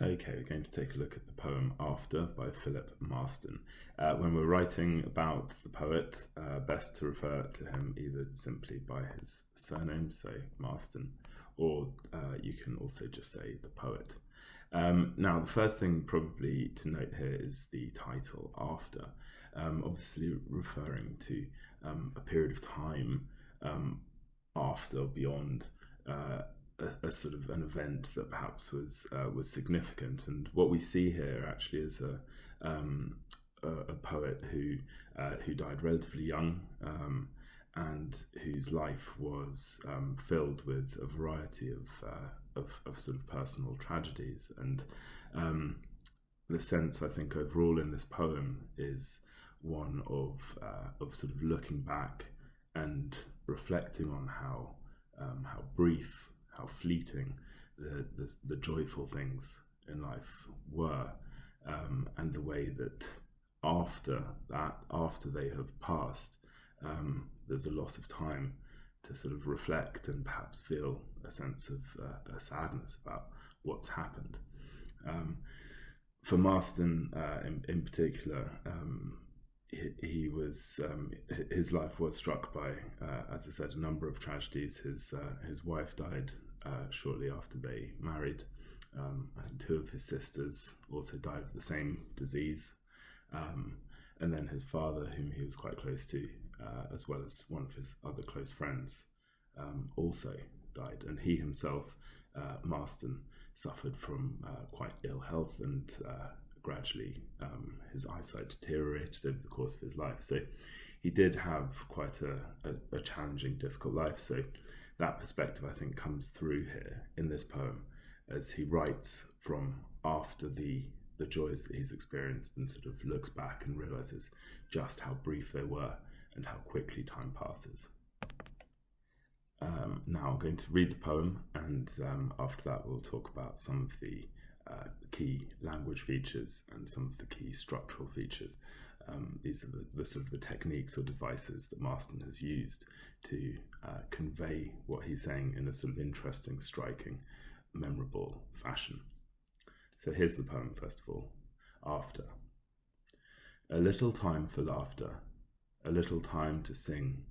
Okay, we're going to take a look at the poem After by Philip Marston. When we're writing about the poet, best to refer to him either simply by his surname, so Marston, or you can also just say the poet. Now, the first thing probably to note here is the title After, obviously referring to a period of time after, beyond a sort of an event that perhaps was significant. And what we see here actually is a poet who died relatively young, and whose life was filled with a variety of sort of personal tragedies. And the sense, I think, overall in this poem is one of sort of looking back and reflecting on how brief, how fleeting the joyful things in life were, and the way that after they have passed, there's a lot of time to sort of reflect and perhaps feel a sense of a sadness about what's happened. For Marston, in particular, he was his life was struck by, as I said, a number of tragedies. His wife died shortly after they married. And two of his sisters also died of the same disease. And then his father, whom he was quite close to, as well as one of his other close friends, also died. And he himself, Marston, suffered from quite ill health, and gradually his eyesight deteriorated over the course of his life. So he did have quite a challenging, difficult life. So that perspective, I think, comes through here in this poem as he writes from after the joys that he's experienced, and sort of looks back and realizes just how brief they were and how quickly time passes. Now I'm going to read the poem, and after that we'll talk about some of the key language features and some of the key structural features. These are the sort of the techniques or devices that Marston has used to convey what he's saying in a sort of interesting, striking, memorable fashion. So here's the poem, first of all. After. A little time for laughter, a little time to sing,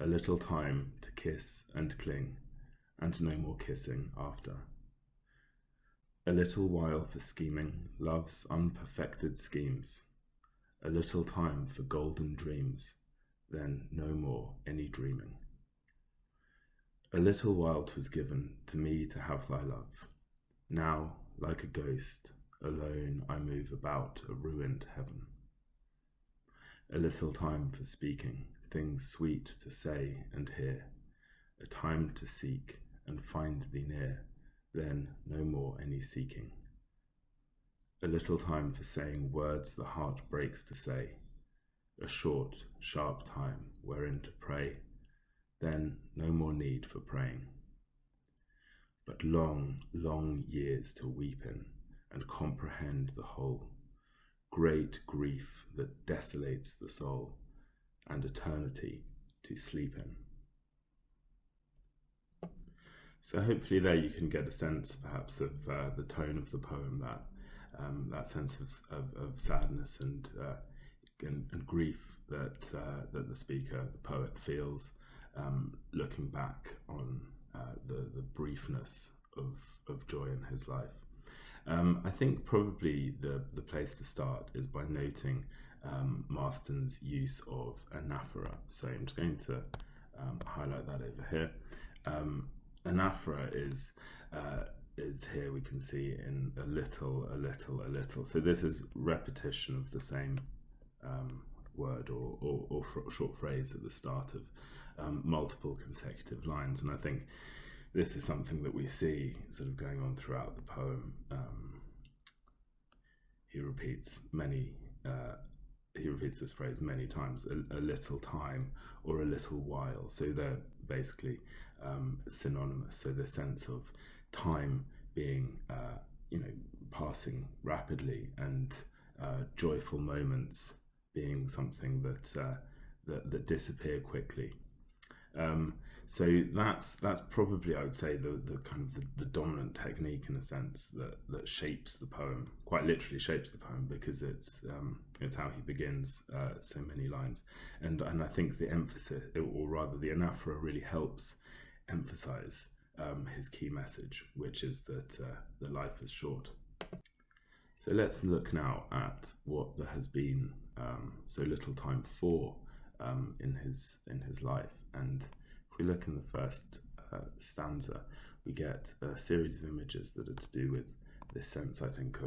a little time to kiss and cling, and no more kissing after. A little while for scheming love's unperfected schemes, a little time for golden dreams, then no more any dreaming. A little while 'twas given to me to have thy love. Now, like a ghost, alone I move about a ruined heaven. A little time for speaking things sweet to say and hear, a time to seek and find thee near, then no more any seeking. A little time for saying words the heart breaks to say, a short, sharp time wherein to pray, then no more need for praying. But long, long years to weep in and comprehend the whole, great grief that desolates the soul, and eternity to sleep in. So hopefully there you can get a sense perhaps of the tone of the poem, that sense of sadness and grief that the speaker, the poet, feels looking back on the briefness of joy in his life. I think probably the place to start is by noting Marston's use of Anaphora. So I'm just going to highlight that over here. Anaphora is here we can see in a little, a little, a little. So this is repetition of the same word or short phrase at the start of multiple consecutive lines. And I think this is something that we see sort of going on throughout the poem. He repeats this phrase many times, a little time or a little while. So they're basically synonymous. So the sense of time being, passing rapidly, and joyful moments being something that disappear quickly. So that's probably, I would say, the kind of the dominant technique in a sense that shapes the poem, quite literally shapes the poem, because it's how he begins so many lines, and I think the emphasis, or rather the anaphora, really helps emphasize his key message, which is that the life is short. So let's look now at what there has been so little time for in his life. And if we look in the first stanza, we get a series of images that are to do with this sense, I think,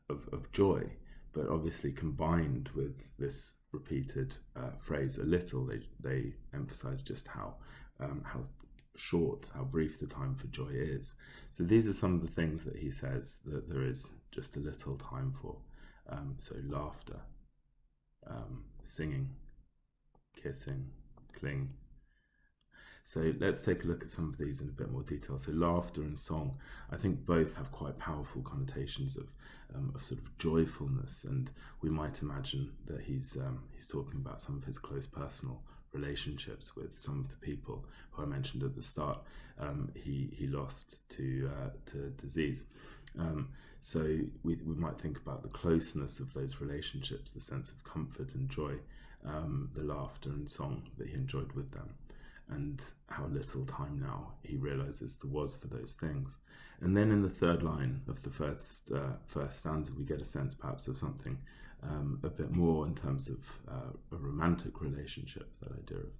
of joy, but obviously combined with this repeated phrase, a little. They emphasize just how short, how brief the time for joy is. So these are some of the things that he says that there is just a little time for. So laughter, singing, kissing, cling. So let's take a look at some of these in a bit more detail. So laughter and song, I think both have quite powerful connotations of sort of joyfulness, and we might imagine that he's talking about some of his close personal relationships with some of the people who I mentioned at the start. He lost to disease. So we might think about the closeness of those relationships, the sense of comfort and joy, the laughter and song that he enjoyed with them, and how little time now he realizes there was for those things. And then in the third line of the first stanza, we get a sense perhaps of something a bit more in terms of a romantic relationship, that idea of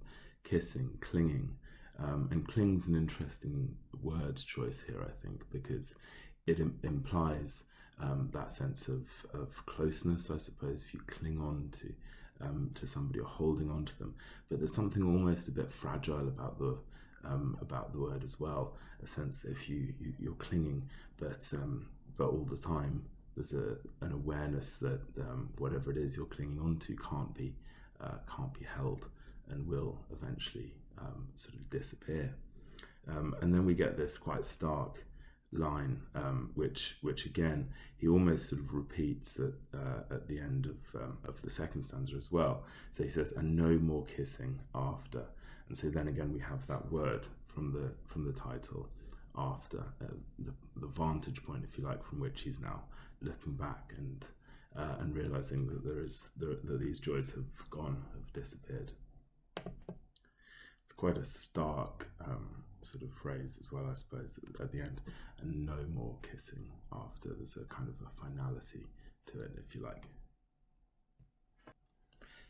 kissing, clinging. And cling's an interesting word choice here, I think, because it implies that sense of closeness, I suppose, if you cling on to somebody or holding on to them. But there's something almost a bit fragile about the word as well, a sense that if you're clinging, but all the time there's an awareness that whatever it is you're clinging on to can't be held and will eventually sort of disappear. And then we get this quite stark line, which again he almost sort of repeats at the end of the second stanza as well. So he says, "And no more kissing after." And so then again we have that word from the title, after, the vantage point, if you like, from which he's now looking back and realizing that that these joys have gone, have disappeared. It's quite a stark sort of phrase as well, I suppose, at the end. "And no more kissing after." There's a kind of a finality to it, if you like.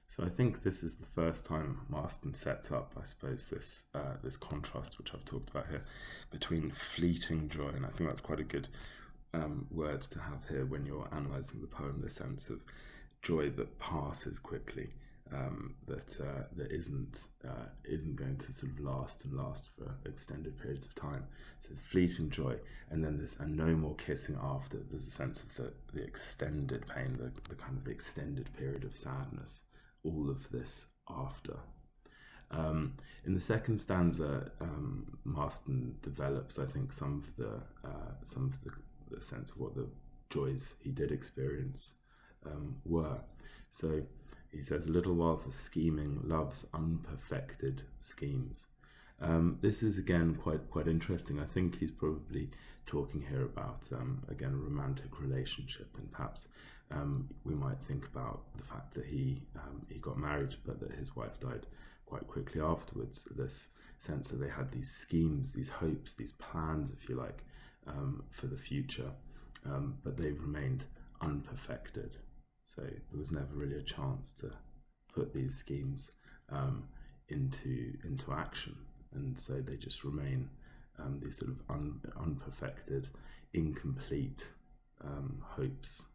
So I think this is the first time Marston sets up, I suppose, this contrast, which I've talked about here, between fleeting joy, and I think that's quite a good word to have here when you're analysing the poem, the sense of joy that passes quickly, that isn't going to sort of last for extended periods of time. So fleeting joy, and then this "and no more kissing after." There's a sense of the extended pain, the kind of the extended period of sadness. All of this after. In the second stanza, Marston develops, I think, some of the sense of what the joys he did experience were. So he says, "A little while for scheming, love's unperfected schemes." This is again quite interesting. I think he's probably talking here about again a romantic relationship, and perhaps we might think about the fact that he got married, but that his wife died quite quickly afterwards. This sense that they had these schemes, these hopes, these plans, if you like, for the future, but they've remained unperfected. So there was never really a chance to put these schemes into action, and so they just remain these sort of unperfected, incomplete hopes.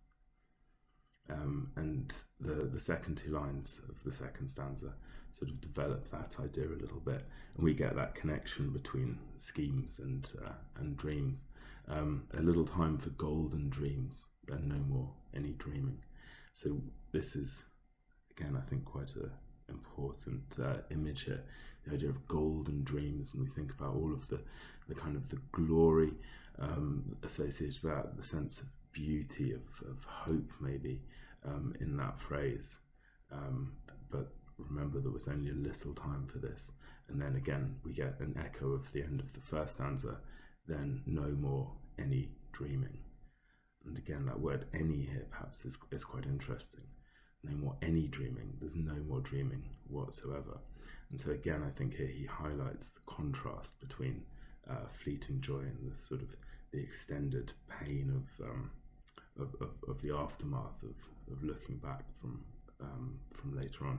And the second two lines of the second stanza sort of develop that idea a little bit, and we get that connection between schemes and dreams. "A little time for golden dreams, then no more any dreaming." So this is, again, I think, quite an important image here, the idea of golden dreams, and we think about all of the kind of the glory associated with that, the sense of beauty, of hope maybe in that phrase, but remember there was only a little time for this. And then again, we get an echo of the end of the first stanza, then no more any dreaming. And again, that word any here perhaps is quite interesting. No more any dreaming, there's no more dreaming whatsoever. And so again, I think here he highlights the contrast between fleeting joy and the sort of the extended pain of the aftermath of looking back from later on.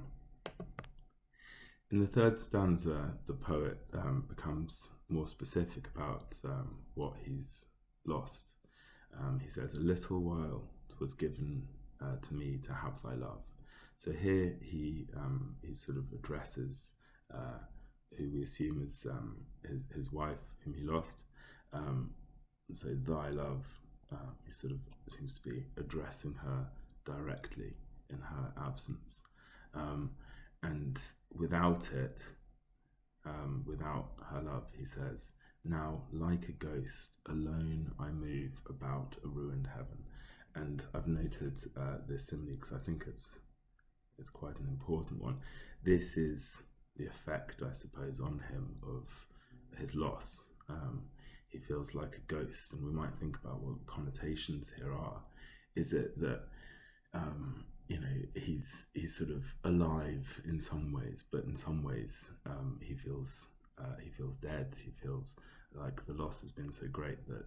In the third stanza, the poet becomes more specific about what he's lost. He says, "A little while 'twas given to me to have thy love." So here he sort of addresses who we assume is his wife, whom he lost. So thy love, he sort of seems to be addressing her directly in her absence. And without it, without her love, he says, "Now, like a ghost, alone I move about a ruined heaven." And I've noted this simile because I think it's quite an important one. This is the effect, I suppose, on him of his loss. He feels like a ghost, and we might think about what the connotations here are. Is it that he's sort of alive in some ways, but in some ways he feels dead. He feels like the loss has been so great that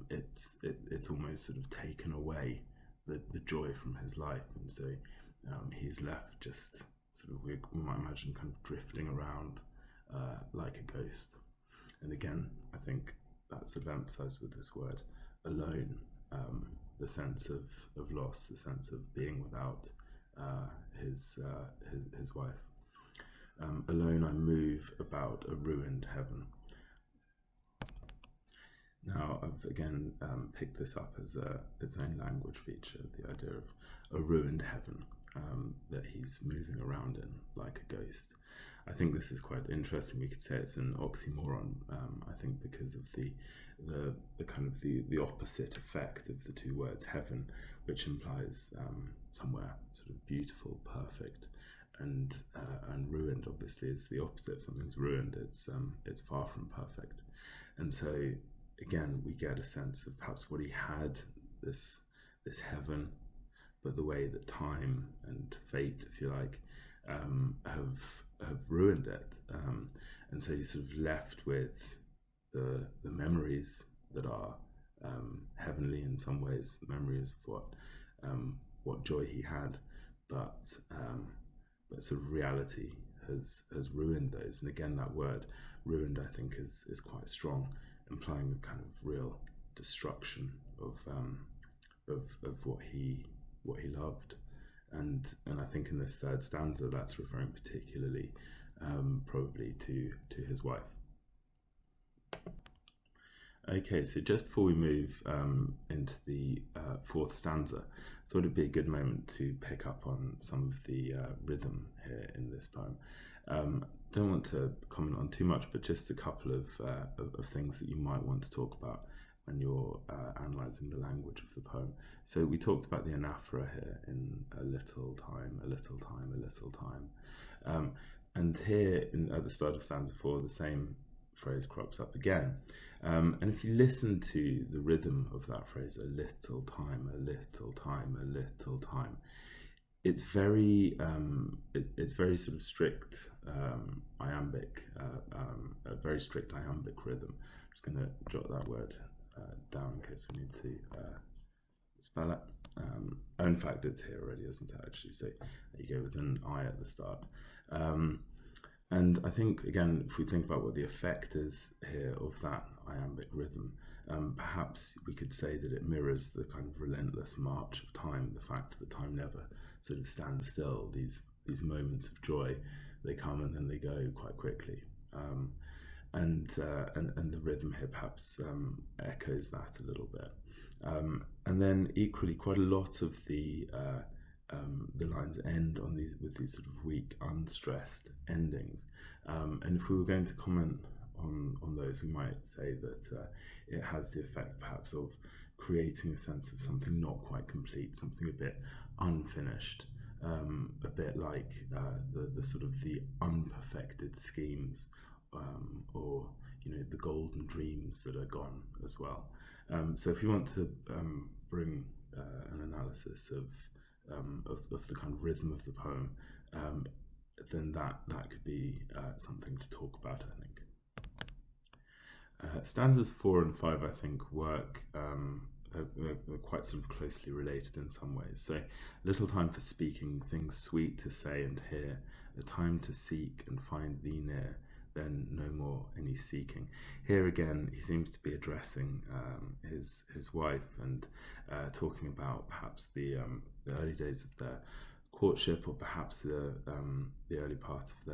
it's almost sort of taken away the joy from his life, and so he's left just sort of, we might imagine, kind of drifting around like a ghost. And again, I think that's sort of emphasized with this word alone, the sense of loss, the sense of being without his wife. Alone I move about a ruined heaven. Now, I've again picked this up as its own language feature, the idea of a ruined heaven that he's moving around in like a ghost. I think this is quite interesting. We could say it's an oxymoron, I think, because of the kind of the opposite effect of the two words heaven, which implies somewhere sort of beautiful, perfect, and ruined obviously is the opposite. If something's ruined, it's far from perfect. And so again, we get a sense of perhaps what he had, this heaven, but the way that time and fate, if you like, have ruined it. And so he's sort of left with the memories that are heavenly in some ways, the memories of what joy he had, but sort of reality has ruined those. And again, that word ruined, I think, is quite strong, implying a kind of real destruction of what he loved. And I think in this third stanza, that's referring particularly probably to his wife. Okay, so just before we move into the fourth stanza, I thought it'd be a good moment to pick up on some of the rhythm here in this poem. Don't want to comment on too much, but just a couple of things that you might want to talk about when you're analysing the language of the poem. So we talked about the anaphora here in a little time, a little time, a little time. And here at the start of stanza 4, the same phrase crops up again. And if you listen to the rhythm of that phrase, a little time, a little time, a little time, it's very sort of strict iambic, a very strict iambic rhythm. I'm just going to jot that word down in case we need to spell it. In fact, it's here already, isn't it, actually? So there you go, with an I at the start. And I think, again, if we think about what the effect is here of that iambic rhythm, perhaps we could say that it mirrors the kind of relentless march of time, the fact that time never sort of stands still. These moments of joy, they come and then they go quite quickly. And the rhythm here perhaps echoes that a little bit. And then equally, quite a lot of the lines end with these sort of weak, unstressed endings. And if we were going to comment on those, we might say that it has the effect perhaps of creating a sense of something not quite complete, something a bit unfinished. a bit like the sort of the unperfected schemes, or the golden dreams that are gone as well. So if you want to bring an analysis of the kind of rhythm of the poem, then that could be something to talk about, I think. Stanzas 4 and 5, I think, work. They're quite sort of closely related in some ways. So, little time for speaking, things sweet to say and hear, a time to seek and find thee near, then no more any seeking. Here again, he seems to be addressing his wife and talking about perhaps the early days of their courtship, or perhaps the early part of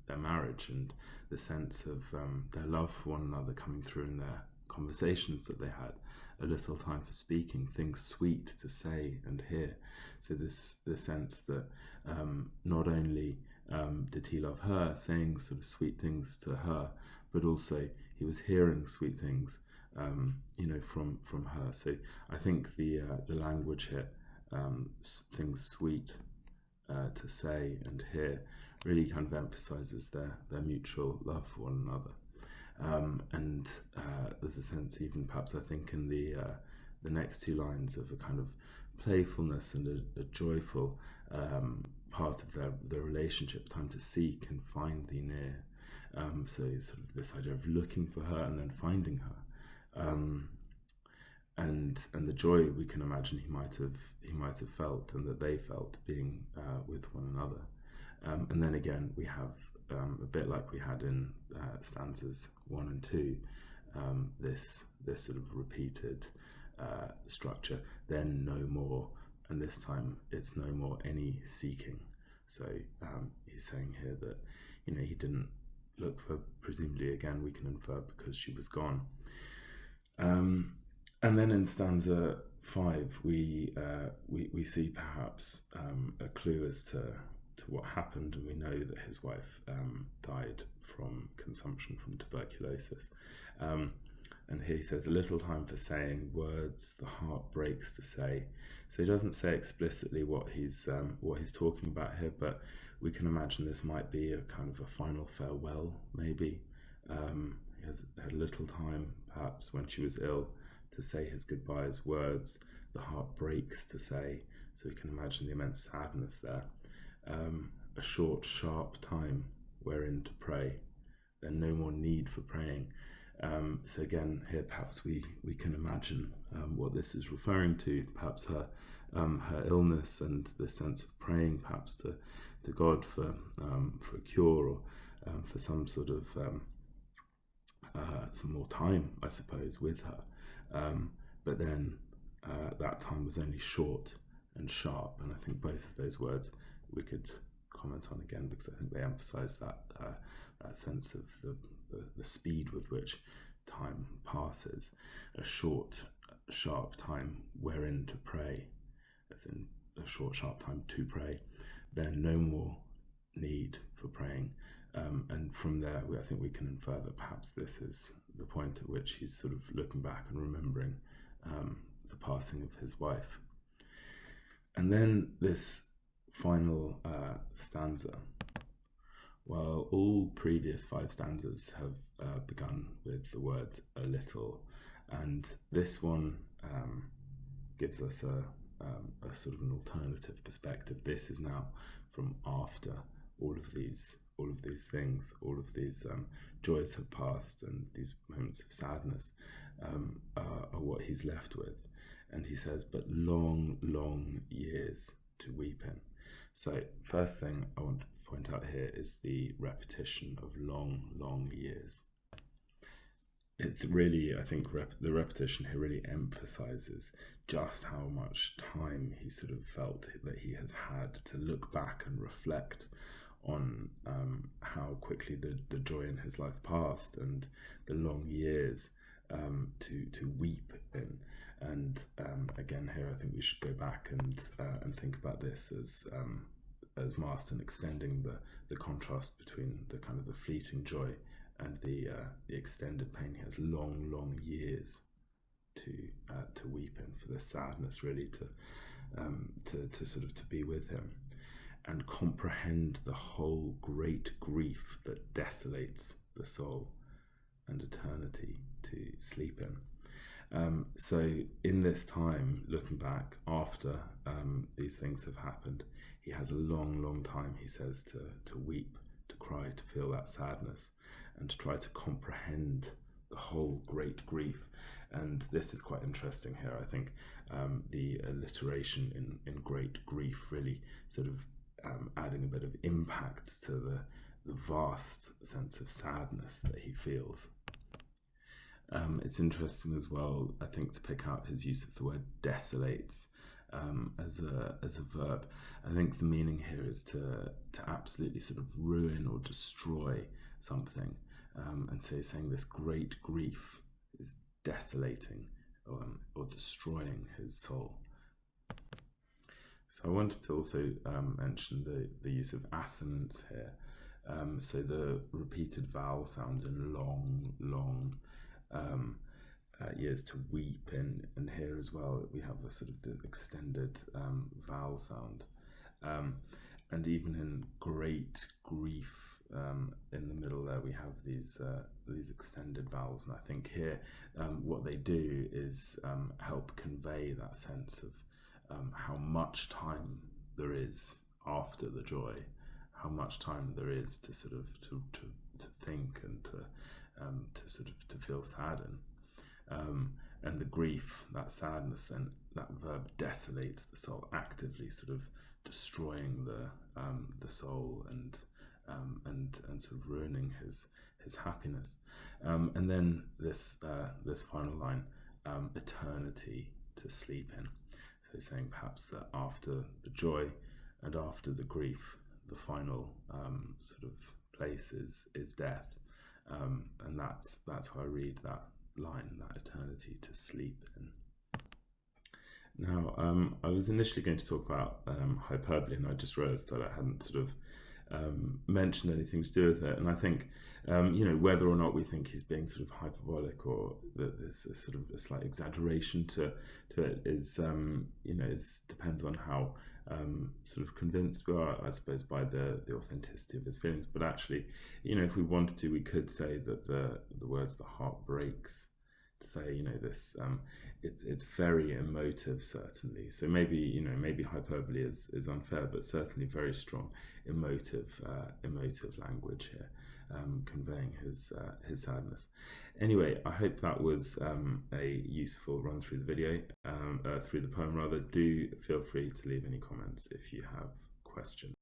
their marriage, and the sense of their love for one another coming through in their conversations that they had. A little time for speaking, things sweet to say and hear. So this sense that not only did he love her, saying sort of sweet things to her, but also he was hearing sweet things, from her. So I think the language here, things sweet to say and hear, really kind of emphasizes their mutual love for one another. And there's a sense, even perhaps I think in the next two lines, of a kind of playfulness and a joyful part of their relationship, time to seek and find thee near. So sort of this idea of looking for her and then finding her, and the joy we can imagine he might have felt, and that they felt, being with one another. And then again we have a bit like we had in stanzas 1 and 2, this sort of repeated structure. Then no more, and this time it's no more any seeking. So he's saying here that he didn't look for, presumably again we can infer, because she was gone. And then in stanza 5 we see perhaps a clue as to what happened, and we know that his wife died from consumption, from tuberculosis. And here he says, a little time for saying words the heart breaks to say. So he doesn't say explicitly what he's talking about here, but we can imagine this might be a kind of a final farewell, maybe. He has had little time, perhaps, when she was ill, to say his goodbyes, words the heart breaks to say. So we can imagine the immense sadness there. A short, sharp time wherein to pray, then no more need for praying. So again, here perhaps we can imagine what this is referring to, perhaps her illness, and the sense of praying perhaps to God for a cure, or for some sort of some more time, I suppose, with her. But then that time was only short and sharp, and I think both of those words we could comment on again, because I think they emphasize that sense of the speed with which time passes. A short, sharp time wherein to pray, as in a short, sharp time to pray, then no more need for praying. And from there, I think we can infer that perhaps this is the point at which he's sort of looking back and remembering the passing of his wife. And then this final stanza. Well, all previous 5 stanzas have begun with the words a little, and this one gives us a sort of an alternative perspective. This is now from after all of these things, all of these joys have passed, and these moments of sadness are what he's left with. And he says, but long, long years to weep in. So first thing I want to point out here is the repetition of long, long years. It really, I think the repetition here really emphasizes just how much time he sort of felt that he has had to look back and reflect on how quickly the joy in his life passed, and the long years to weep in. And again, here I think we should go back and think about this as Marston extending the contrast between the kind of the fleeting joy and the extended pain. He has long, long years to weep in, for the sadness really to sort of to be with him. and comprehend the whole great grief that desolates the soul, and eternity to sleep in. So in this time, looking back after these things have happened, he has a long time, he says, to weep, to cry, to feel that sadness, and to try to comprehend the whole great grief. And this is quite interesting here. I think the alliteration in great grief really sort of adding a bit of impact to the vast sense of sadness that he feels. It's interesting as well, I think, to pick out his use of the word desolates as a verb. I think the meaning here is to absolutely sort of ruin or destroy something. And so he's saying this great grief is desolating or destroying his soul. So I wanted to also mention the use of assonance here. So the repeated vowel sounds in long years, to weep, and here as well we have a sort of the extended vowel sound, and even in great grief, in the middle there we have these extended vowels, and I think here what they do is help convey that sense of how much time there is after the joy, how much time there is to sort of to think and to sort of to feel saddened, and the grief, that sadness, then that verb desolates the soul, actively sort of destroying the soul and sort of ruining his happiness. And then this final line, eternity to sleep in. So saying perhaps that after the joy and after the grief, the final sort of place is death. And that's how I read that line, that eternity to sleep in. Now, I was initially going to talk about hyperbole, and I just realised that I hadn't sort of mentioned anything to do with it. And I think, whether or not we think he's being sort of hyperbolic, or that there's a sort of a slight exaggeration to it, is depends on how sort of convinced we are, I suppose, by the authenticity of his feelings. But actually, if we wanted to, we could say that the words "the heart breaks," to say, this, it's very emotive, certainly. So maybe hyperbole is unfair, but certainly very strong emotive language here, conveying his sadness. Anyway, I hope that was a useful run through the video, through the poem rather. Do feel free to leave any comments if you have questions.